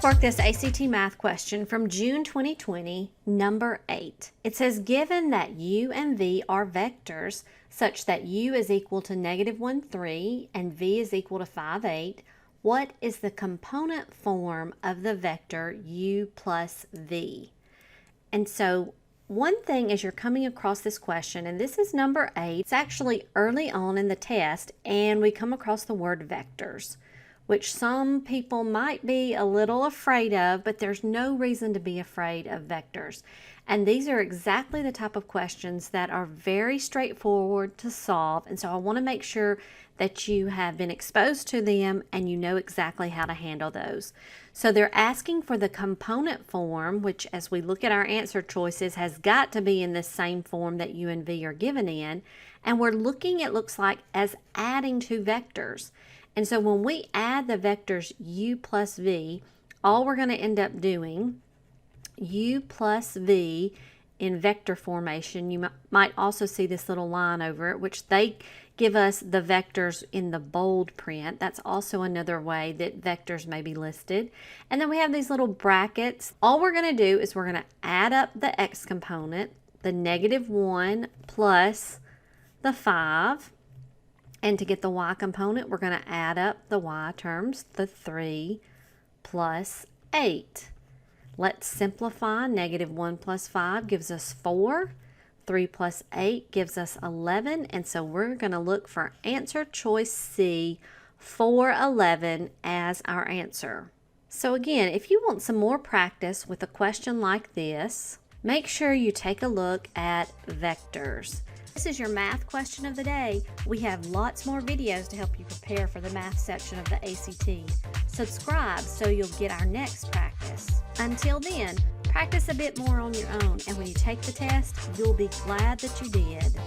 work this ACT math question from June 2020, number 8. It says, given that u and v are vectors such that u is equal to -1, 3 and v is equal to 5, 8, what is the component form of the vector u plus v? And so one thing as you're coming across this question, and this is number 8, it's actually early on in the test, and we come across the word vectors, which some people might be a little afraid of, but there's no reason to be afraid of vectors. And these are exactly the type of questions that are very straightforward to solve, and so I want to make sure that you have been exposed to them and you know exactly how to handle those. So they're asking for the component form, which as we look at our answer choices has got to be in the same form that u and v are given in, and we're looking, it looks like, as adding two vectors. And so when we add the vectors u plus v, all we're going to end up doing, u plus v in vector formation, you might also see this little line over it, which they give us the vectors in the bold print. That's also another way that vectors may be listed. And then we have these little brackets. All we're going to do is we're going to add up the x component, the -1 plus the 5. And to get the y component, we're going to add up the y terms, the 3 plus 8. Let's simplify. -1 plus 5 gives us 4. 3 plus 8 gives us 11. And so we're going to look for answer choice C, 411, as our answer. So again, if you want some more practice with a question like this, make sure you take a look at vectors. This is your math question of the day. We have lots more videos to help you prepare for the math section of the ACT. Subscribe so you'll get our next practice. Until then, practice a bit more on your own, and when you take the test, you'll be glad that you did.